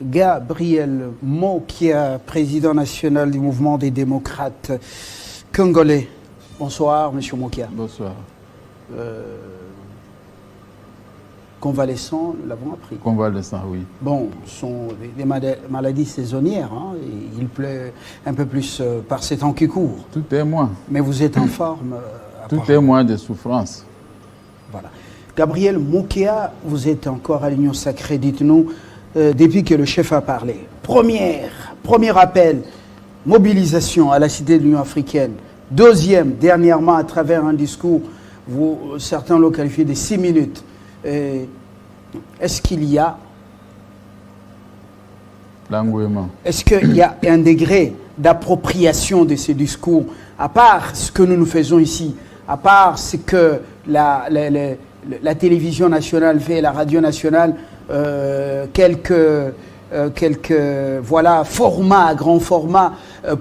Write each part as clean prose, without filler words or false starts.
Gabriel Mokia, président national du mouvement des démocrates congolais. Bonsoir, monsieur Mokia. Bonsoir. Convalescent, nous l'avons appris. Convalescent, oui. Bon, ce sont des maladies saisonnières. Hein, et il pleut un peu plus par ces temps qui courent. Tout est moins. Mais vous êtes en forme. Tout est moins de souffrance. Voilà. Gabriel Mokia, vous êtes encore à l'Union Sacrée. Dites-nous, depuis que le chef a parlé, premier appel, mobilisation à la Cité de l'Union africaine. Deuxième, dernièrement, à travers un discours, certains l'ont qualifié de 6 minutes. Est-ce qu'il y a l'engouement? Est-ce qu'il y a un degré d'appropriation de ces discours, à part ce que nous faisons ici, à part ce que la télévision nationale fait, la radio nationale, quelques voilà, formats, grands formats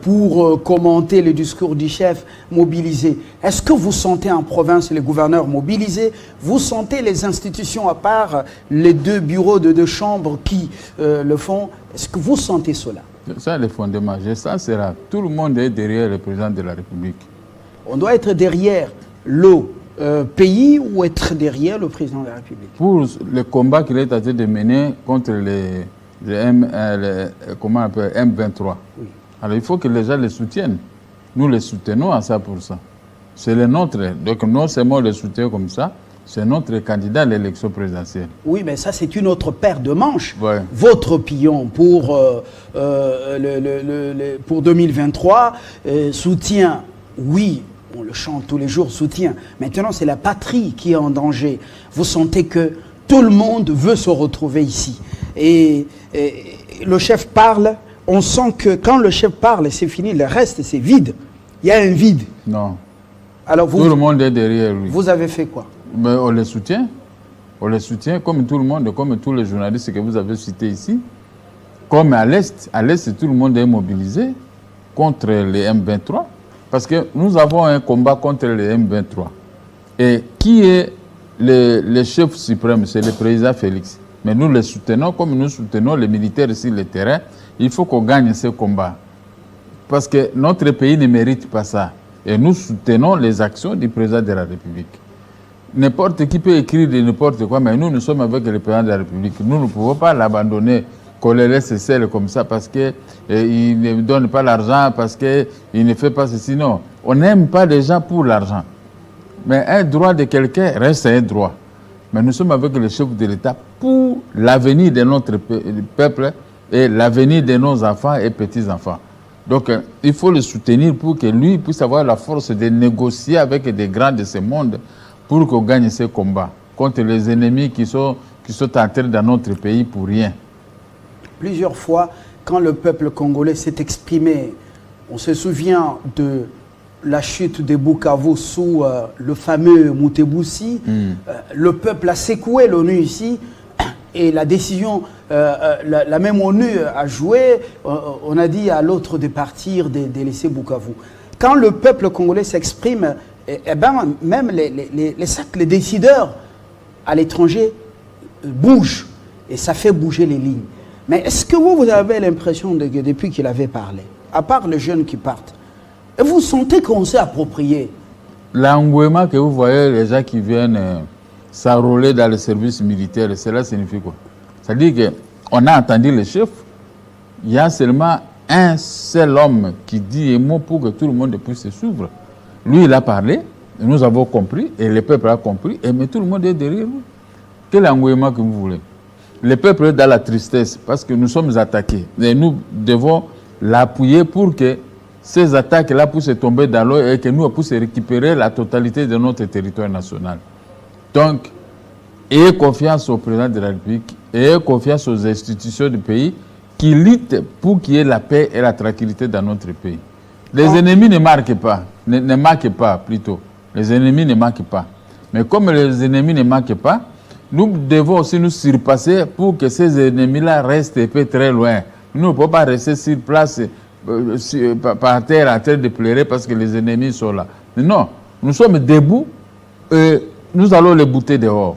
pour commenter le discours du chef mobilisé. Est-ce que vous sentez en province les gouverneurs mobilisés? Vous sentez les institutions, à part les 2 bureaux de 2 chambres qui le font? Est-ce que vous sentez cela? Ça, le fondement. Ça sera. Tout le monde est derrière le président de la République. On doit être derrière le pays ou être derrière le président de la République? Pour le combat qu'il est en train de mener contre comment on appelle, M23. Oui. Alors il faut que les gens les soutiennent. Nous les soutenons à 100%. C'est le nôtre. Donc non seulement le soutien comme ça, c'est notre candidat à l'élection présidentielle. Oui, mais ça c'est une autre paire de manches. Ouais. Votre pion pour 2023, soutien, oui, on le chante tous les jours, soutien. Maintenant c'est la patrie qui est en danger. Vous sentez que tout le monde veut se retrouver ici. Et le chef parle, on sent que quand le chef parle, c'est fini, le reste c'est vide. Il y a un vide. Non. Alors tout le monde est derrière lui. Vous avez fait quoi? Mais on les soutient. On les soutient comme tout le monde, comme tous les journalistes que vous avez cités ici. Comme à l'Est, tout le monde est mobilisé contre les M23. Parce que nous avons un combat contre les M23. Et qui est le chef suprême? C'est le président Félix. Mais nous les soutenons comme nous soutenons les militaires sur le terrain. Il faut qu'on gagne ce combat. Parce que notre pays ne mérite pas ça. Et nous soutenons les actions du président de la République. N'importe qui peut écrire de n'importe quoi, mais nous sommes avec le président de la République. Nous ne pouvons pas l'abandonner, qu'on le laisse seul comme ça parce qu'il ne donne pas l'argent, parce qu'il ne fait pas ceci. Non, on n'aime pas les gens pour l'argent. Mais un droit de quelqu'un reste un droit. Mais nous sommes avec le chef de l'État pour l'avenir de notre peuple et l'avenir de nos enfants et petits-enfants. Donc, il faut le soutenir pour que lui puisse avoir la force de négocier avec des grands de ce monde pour qu'on gagne ce combat contre les ennemis qui sont entrés dans notre pays pour rien. Plusieurs fois, quand le peuple congolais s'est exprimé, on se souvient de la chute de Bukavu sous le fameux Moutebousi, le peuple a secoué l'ONU ici, et la décision, la même ONU a joué, on a dit à l'autre de partir, de laisser Bukavu. Quand le peuple congolais s'exprime, même les décideurs à l'étranger bougent, et ça fait bouger les lignes. Mais est-ce que vous avez l'impression que depuis qu'il avait parlé, à part les jeunes qui partent, et vous sentez qu'on s'est approprié? L'engouement que vous voyez, les gens qui viennent s'enrôler dans le service militaire, cela signifie quoi? C'est-à-dire qu'on a entendu le chef, il y a seulement un seul homme qui dit un mot pour que tout le monde puisse se suivre. Lui, il a parlé, nous avons compris, et le peuple a compris, mais tout le monde est derrière lui. Quel engouement que vous voulez? Le peuple est dans la tristesse parce que nous sommes attaqués. Et nous devons l'appuyer pour que ces attaques-là puissent tomber dans l'eau et que nous puissions récupérer la totalité de notre territoire national. Donc, ayez confiance au président de la République, ayez confiance aux institutions du pays qui luttent pour qu'il y ait la paix et la tranquillité dans notre pays. Les ennemis ne marquent pas, ne manquent pas plutôt. Les ennemis ne manquent pas. Mais comme les ennemis ne manquent pas, nous devons aussi nous surpasser pour que ces ennemis-là restent très loin. Nous ne pouvons pas rester sur place, par terre, en train de pleurer parce que les ennemis sont là. Non, nous sommes debout et nous allons les bouter dehors.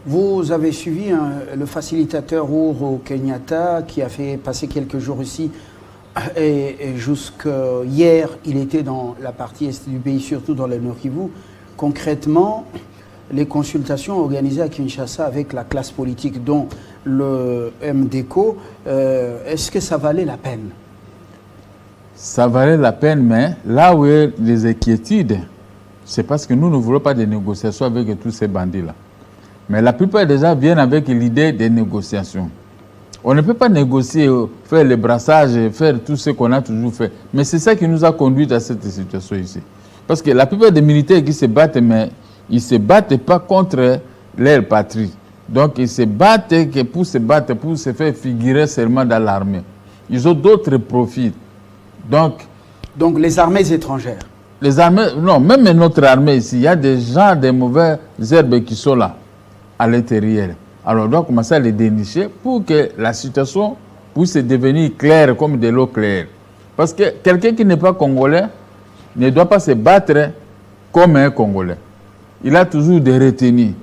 Vous avez suivi le facilitateur Uhuru Kenyatta qui a fait passer quelques jours ici et jusqu'hier, il était dans la partie est du pays, surtout dans le Nord Kivu. Concrètement, les consultations organisées à Kinshasa avec la classe politique, dont le MDECO, est-ce que ça valait la peine? Ça valait la peine, mais là où est les inquiétudes, c'est parce que nous ne voulons pas de négociations avec tous ces bandits-là. Mais la plupart des gens viennent avec l'idée des négociations. On ne peut pas négocier, faire les brassages, faire tout ce qu'on a toujours fait. Mais c'est ça qui nous a conduit à cette situation ici. Parce que la plupart des militaires qui se battent, mais ils ne se battent pas contre leur patrie. Donc ils se battent pour se faire figurer seulement dans l'armée. Ils ont d'autres profits. Donc les armées étrangères. Les armées, non, même notre armée ici, il y a des gens, des mauvaises herbes qui sont là, à l'intérieur. Alors on doit commencer à les dénicher pour que la situation puisse devenir claire comme de l'eau claire. Parce que quelqu'un qui n'est pas congolais ne doit pas se battre comme un Congolais. Il a toujours des retenues.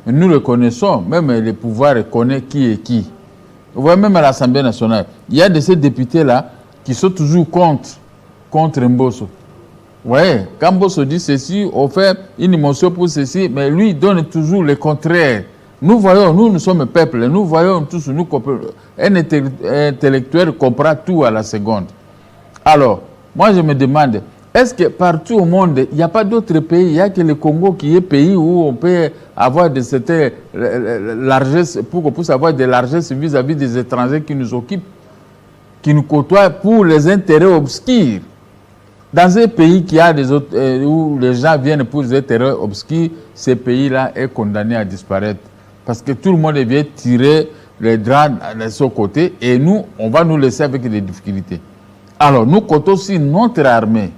Nous le connaissons, même le pouvoir connaît qui est qui. Vous voyez, même à l'Assemblée nationale, il y a de ces députés-là qui sont toujours contre Mbosso. Oui, quand Mbosso dit ceci, on fait une émotion pour ceci, mais lui il donne toujours le contraire. Nous voyons, nous sommes peuple, nous voyons tous, un intellectuel comprend tout à la seconde. Alors, moi je me demande, est-ce que partout au monde, il n'y a pas d'autres pays, il n'y a que le Congo qui est pays où on peut avoir de certaines largesses, pour qu'on puisse avoir des largesses vis-à-vis des étrangers qui nous occupent, qui nous côtoient pour les intérêts obscurs. Dans un pays qui a des autres, où les gens viennent pour des intérêts obscurs, ce pays-là est condamné à disparaître. Parce que tout le monde vient tirer les draps de son côté et nous, on va nous laisser avec des difficultés. Alors, nous comptons aussi notre armée.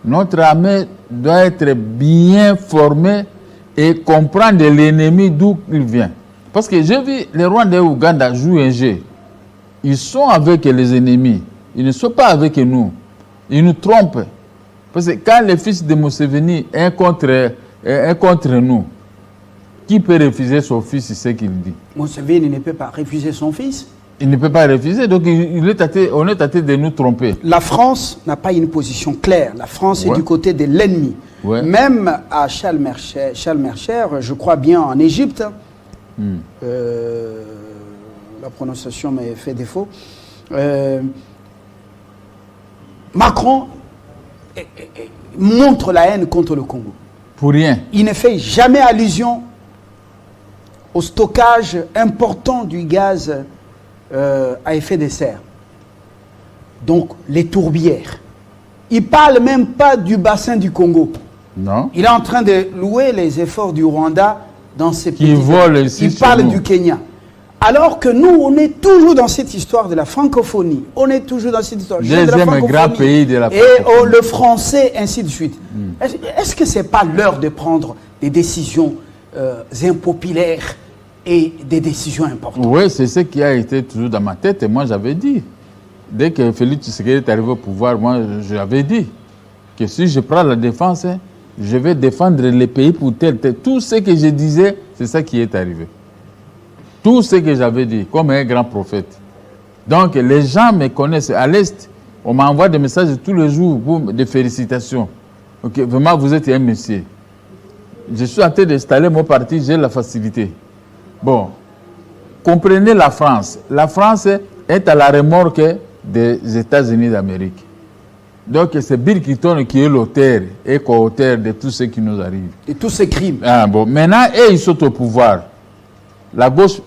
Notre armée doit être bien formée et comprendre l'ennemi d'où il vient. Parce que j'ai vu les Rwandais et Ouganda jouer un jeu. Ils sont avec les ennemis. Ils ne sont pas avec nous. Ils nous trompent. Parce que quand le fils de Museveni est contre nous, qui peut refuser son fils, c'est ce qu'il dit? Museveni ne peut pas refuser son fils. Il ne peut pas refuser, donc on est tenté de nous tromper. La France n'a pas une position claire. La France est du côté de l'ennemi. Ouais. Même à Charles Mercher, je crois bien en Égypte, la prononciation m'a fait défaut, Macron montre la haine contre le Congo. Pour rien. Il ne fait jamais allusion au stockage important du gaz à effet de serre. Donc, les tourbières. Il ne parle même pas du bassin du Congo. Non. Il est en train de louer les efforts du Rwanda dans ces pays. Il parle du Kenya. Alors que nous, on est toujours dans cette histoire de la francophonie. On est toujours dans cette histoire. Deuxième grand pays de la francophonie. Et le français, ainsi de suite. Est-ce que ce n'est pas l'heure de prendre des décisions impopulaires et des décisions importantes? Oui, c'est ce qui a été toujours dans ma tête. Et moi, j'avais dit, dès que Félix Tshisekedi est arrivé au pouvoir, moi, j'avais dit que si je prends la défense, je vais défendre les pays pour tel. Tout ce que je disais, c'est ça qui est arrivé. Tout ce que j'avais dit, comme un grand prophète. Donc, les gens me connaissent. À l'Est, on m'envoie des messages tous les jours, des félicitations. Ok, vraiment, vous êtes un monsieur. Je suis en train d'installer mon parti, j'ai la facilité. Bon, comprenez la France. La France est à la remorque des États-Unis d'Amérique. Donc, c'est Bill Clinton qui est l'auteur et co-auteur de tout ce qui nous arrive. De tous ces crimes. Ah, bon. Maintenant, ils sont au pouvoir. La gauche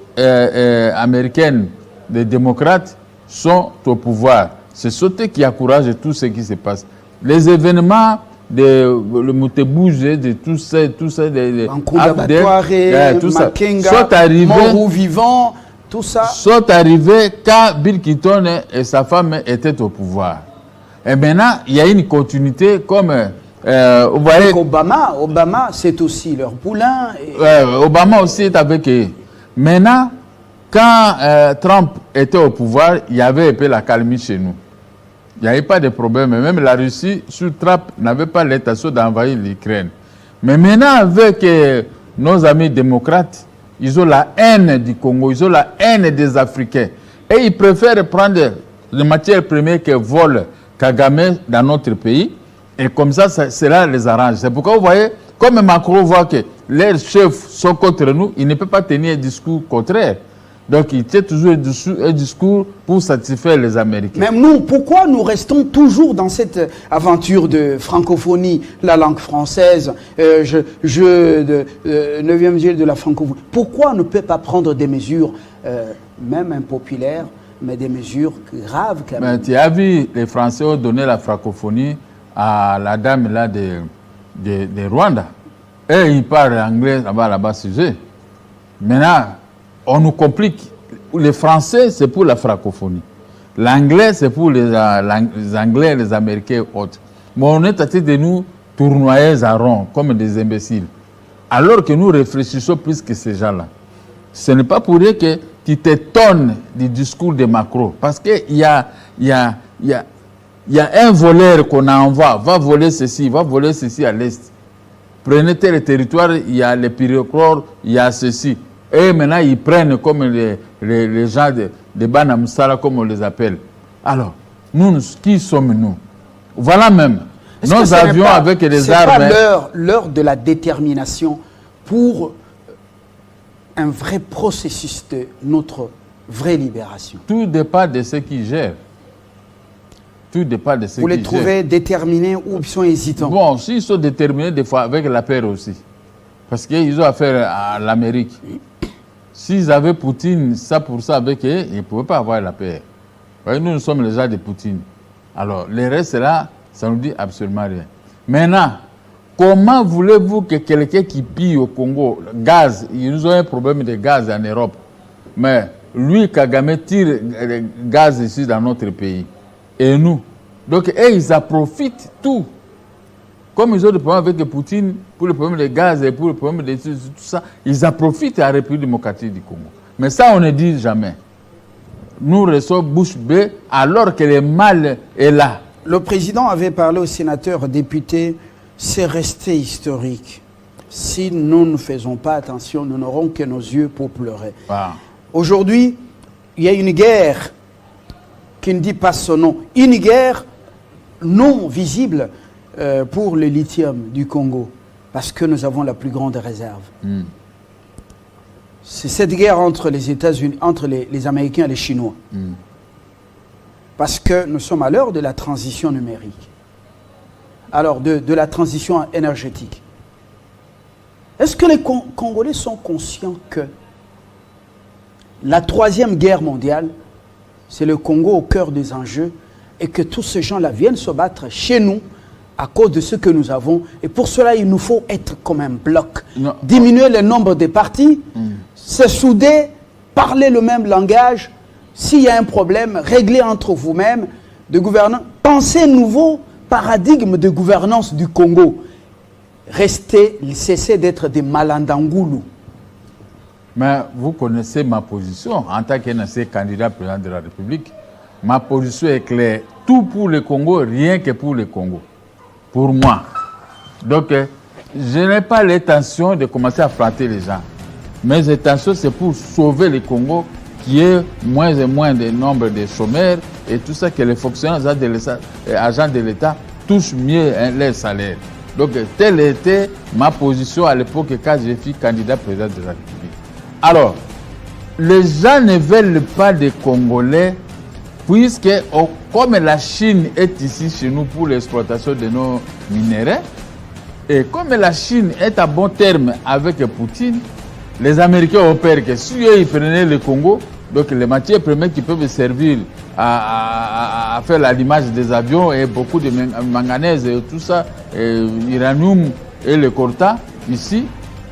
américaine, les démocrates, sont au pouvoir. C'est eux qui encouragent tout ce qui se passe. Les événements le Moutebouge, de tout ça, tout ça, sont arrivés, mort ou vivant, tout ça. Sont arrivés quand Bill Clinton et sa femme étaient au pouvoir. Et maintenant, il y a une continuité comme... vous voyez, Obama, c'est aussi leur poulain. Obama aussi est avec eux. Maintenant, quand Trump était au pouvoir, il y avait un peu la calmie chez nous. Il n'y avait pas de problème. Même la Russie, sous Trump, n'avait pas l'intention d'envahir l'Ukraine. Mais maintenant, avec nos amis démocrates, Ils ont la haine du Congo, ils ont la haine des Africains. Et ils préfèrent prendre les matières premières que vole Kagame dans notre pays. Et comme ça, cela les arrange. C'est pourquoi vous voyez, comme Macron voit que leurs chefs sont contre nous, il ne peut pas tenir un discours contraire. Donc il tient toujours un discours pour satisfaire les Américains. Même nous, pourquoi nous restons toujours dans cette aventure de francophonie, la langue française, jeu de 9e jeu de la francophonie? Pourquoi on ne peut pas prendre des mesures, même impopulaires, mais des mesures graves quand même? Mais tu as vu, les Français ont donné la francophonie à la dame là de Rwanda. Et ils parlent anglais là-bas, sujet. Maintenant, on nous complique. Les Français, c'est pour la francophonie. L'anglais, c'est pour les Anglais, les Américains et autres. Mais on est tenté de nous tournoyer à rond, comme des imbéciles. Alors que nous réfléchissons plus que ces gens-là. Ce n'est pas pour dire que tu t'étonnes du discours de Macron. Parce qu'il y a un voleur qu'on envoie, va voler ceci à l'est. Prenez tel territoire, il y a les pyrochores, il y a ceci. Et maintenant, ils prennent comme les gens de Banamsala, comme on les appelle. Alors, nous, qui sommes-nous? Voilà même. Nos avions avec les armes. C'est pas l'heure de la détermination pour un vrai processus de notre vraie libération. Tout dépend de ceux qui gèrent. Tout dépend de ceux qui gèrent. Vous les trouvez déterminés ou ils sont hésitants? Bon, s'ils sont déterminés, des fois, avec la paix aussi. Parce qu'ils ont affaire à l'Amérique. S'ils avaient Poutine, ça pour ça avec eux, ils ne pouvaient pas avoir la paix. Voyez, nous sommes les gens de Poutine. Alors, le reste là, ça ne nous dit absolument rien. Maintenant, comment voulez-vous que quelqu'un qui pille au Congo, gaz, ils ont un problème de gaz en Europe, mais lui, Kagame, tire le gaz ici dans notre pays. Et nous. Donc, ils en profitent tout. Comme ils ont des problèmes avec Poutine, pour le problème des gaz et pour le problème de tout ça, ils en profitent à la République démocratique du Congo. Mais ça, on ne dit jamais. Nous restons bouche bée alors que le mal est là. Le président avait parlé aux sénateurs, aux députés, c'est resté historique. Si nous ne faisons pas attention, nous n'aurons que nos yeux pour pleurer. Wow. Aujourd'hui, il y a une guerre qui ne dit pas son nom. Une guerre non visible pour le lithium du Congo, parce que nous avons la plus grande réserve. C'est cette guerre entre les États-Unis, entre les Américains et les Chinois. Parce que nous sommes à l'heure de la transition numérique. Alors, de la transition énergétique. Est-ce que les Congolais sont conscients que la 3e guerre mondiale, c'est le Congo au cœur des enjeux et que tous ces gens-là viennent se battre chez nous à cause de ce que nous avons. Et pour cela, il nous faut être comme un bloc. Non. Diminuer le nombre de partis, se souder, parler le même langage. S'il y a un problème, régler entre vous-mêmes, de gouvernance. Pensez nouveau paradigme de gouvernance du Congo. Cessez d'être des malandangoulous. Mais vous connaissez ma position en tant qu'ancien candidat président de la République. Ma position est claire. Tout pour le Congo, rien que pour le Congo. Pour moi. Donc, je n'ai pas l'intention de commencer à flatter les gens. Mes intentions, c'est pour sauver le Congo, qui est moins et moins de nombre de chômeurs et tout ça, que les fonctionnaires agents de l'État touchent mieux leur salaire. Donc, telle était ma position à l'époque quand je suis candidat président de la République. Alors, les gens ne veulent pas des Congolais, puisque comme la Chine est ici chez nous pour l'exploitation de nos minéraux, et comme la Chine est à bon terme avec Poutine, les Américains ont peur que si eux ils prenaient le Congo, donc les matières premières qui peuvent servir à faire l'allumage des avions et beaucoup de manganèse et tout ça, et l'uranium et le coltan ici,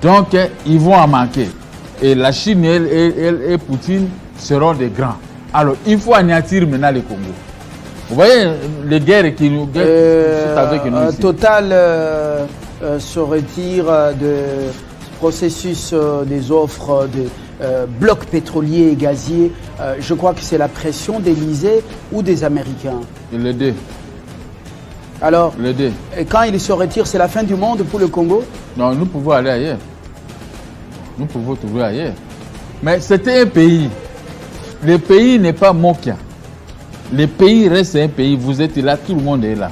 donc ils vont en manquer. Et la Chine et Poutine seront des grands. Alors, il faut anéantir maintenant le Congo. Vous voyez les guerres qui nous sont avec nous ici. Total se retire de processus des offres de blocs pétroliers et gaziers. Je crois que c'est la pression d'Élysée ou des Américains. Les deux. Alors, les deux. Et quand il se retire, c'est la fin du monde pour le Congo? Non, nous pouvons aller ailleurs. nous pouvons trouver ailleurs. Mais c'était un pays. Le pays n'est pas Mokia. Le pays reste un pays. Vous êtes là, tout le monde est là.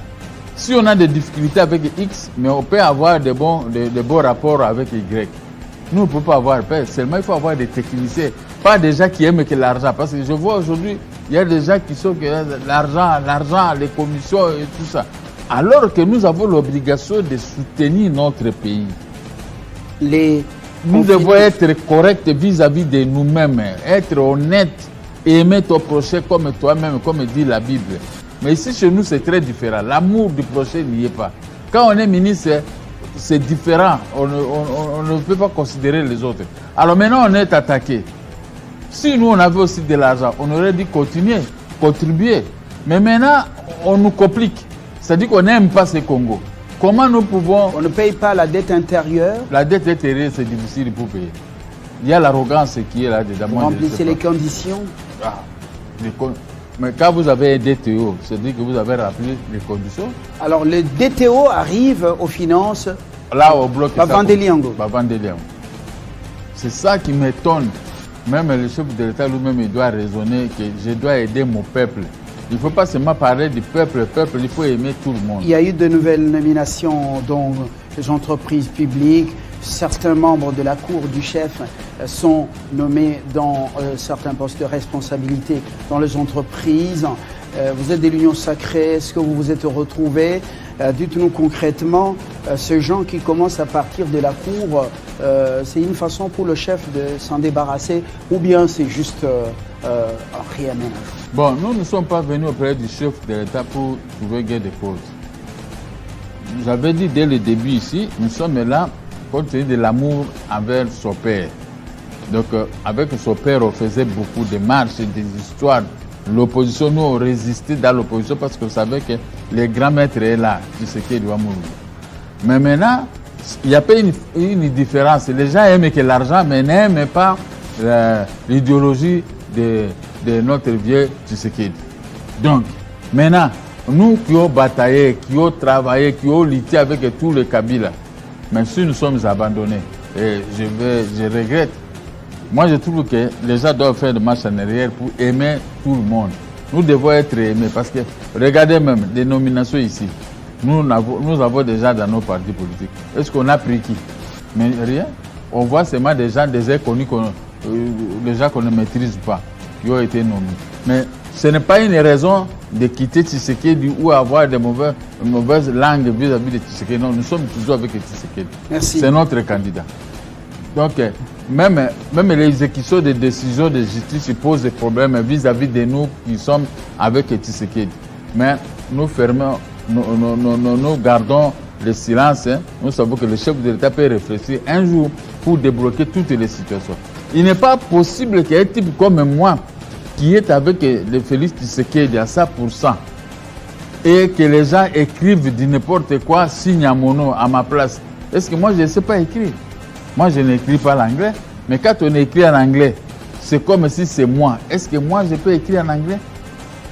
Si on a des difficultés avec X, mais on peut avoir de bons rapports avec Y. Nous, on ne peut pas avoir paix. Seulement, il faut avoir des techniciens. Pas des gens qui aiment que l'argent. Parce que je vois aujourd'hui, il y a des gens qui sont que l'argent, les commissions et tout ça. Alors que nous avons l'obligation de soutenir notre pays. Nous devons être corrects vis-à-vis de nous-mêmes, être honnêtes et aimer ton prochain comme toi-même, comme dit la Bible. Mais ici, chez nous, c'est très différent. L'amour du prochain n'y est pas. Quand on est ministre, c'est différent. On ne peut pas considérer les autres. Alors maintenant, on est attaqué. Si nous, on avait aussi de l'argent, on aurait dit continuer, contribuer. Mais maintenant, on nous complique. C'est-à-dire qu'on n'aime pas ce Congo. Comment nous pouvons... On ne paye pas la dette intérieure. La dette intérieure, c'est difficile pour payer. Il y a l'arrogance qui est là-dedans. Vous remplissez les conditions. Mais quand vous avez un DTO, c'est-à-dire que vous avez rempli les conditions. Alors le DTO arrive aux finances. Là, au bloc. Bavandeliango. C'est ça qui m'étonne. Même le chef de l'État lui-même, il doit raisonner que je dois aider mon peuple. Il ne faut pas seulement parler du peuple, il faut aimer tout le monde. Il y a eu de nouvelles nominations dans les entreprises publiques. Certains membres de la cour du chef sont nommés dans certains postes de responsabilité dans les entreprises. Vous êtes de l'Union sacrée, est-ce que vous vous êtes retrouvés? Dites-nous concrètement, ces gens qui commencent à partir de la cour, c'est une façon pour le chef de s'en débarrasser ou bien c'est juste rien à ménage? Bon, nous ne sommes pas venus auprès du chef de l'État pour trouver gain de cause. J'avais dit dès le début ici, nous sommes là compte tenu de l'amour envers son père. Donc, avec son père, on faisait beaucoup de marches, des histoires. L'opposition, nous, on résistait dans l'opposition parce qu'on savait que le grand maître est là, qui sait qu'il doit mourir. Mais maintenant, il n'y a pas une différence. Les gens aiment que l'argent, mais n'aiment pas l'idéologie de notre vieux Tshisekedi. Donc, maintenant, nous qui avons bataillé, qui avons travaillé, qui avons lutté avec tous les Kabila, même si nous sommes abandonnés, et je regrette. Moi, je trouve que les gens doivent faire de marche en arrière pour aimer tout le monde. Nous devons être aimés parce que, regardez même, les nominations ici, nous avons déjà dans nos partis politiques. Est-ce qu'on a pris qui? Mais rien. On voit seulement des gens, des inconnus, des gens qu'on ne maîtrise pas, qui ont été nommés. Mais ce n'est pas une raison de quitter Tshisekedi ou avoir de mauvaises langues vis-à-vis de Tshisekedi. Non, nous sommes toujours avec Tshisekedi. Merci. C'est notre candidat. Donc, même les exécutions des décisions de justice posent des problèmes vis-à-vis de nous qui sommes avec Tshisekedi. Mais nous fermons, nous gardons le silence. Nous savons que le chef de l'État peut réfléchir un jour pour débloquer toutes les situations. Il n'est pas possible qu'un type comme moi, qui est avec le Félix Tshisekedi à 100%, et que les gens écrivent du n'importe quoi, signent à mon nom, à ma place. Est-ce que moi, je ne sais pas écrire? Moi, je n'écris pas l'anglais. Mais quand on écrit en anglais, c'est comme si c'est moi. Est-ce que moi, je peux écrire en anglais?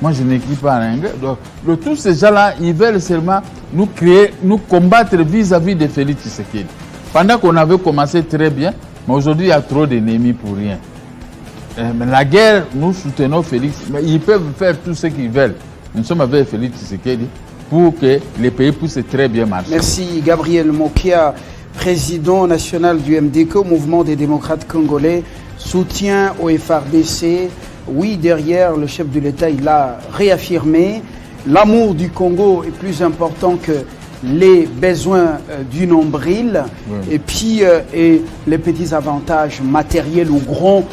Moi, je n'écris pas en anglais. Donc, tous ces gens-là, ils veulent seulement nous combattre vis-à-vis de Félix Tshisekedi. Pendant qu'on avait commencé très bien, mais aujourd'hui, il y a trop d'ennemis pour rien. Mais la guerre, nous soutenons Félix. Mais ils peuvent faire tout ce qu'ils veulent. Nous sommes avec Félix Tshisekedi pour que les pays puissent très bien marcher. Merci Gabriel Mokia, président national du MDC, Mouvement des démocrates congolais, soutien au FARDC. Oui, derrière le chef de l'État, il a réaffirmé l'amour du Congo est plus important que les besoins du nombril, oui. Et puis et les petits avantages matériels ou grands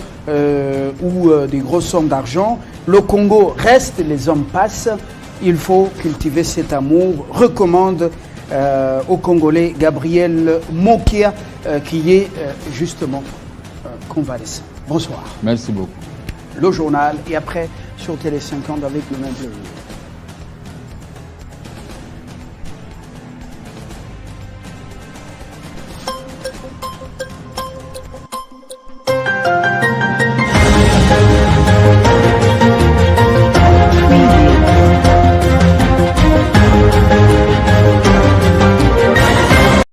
ou des grosses sommes d'argent. Le Congo reste, les hommes passent. Il faut cultiver cet amour, recommande au Congolais Gabriel Mokia, qui est justement convalescent. Bonsoir. Merci beaucoup. Le journal et après sur Télé 50 avec le même plaisir.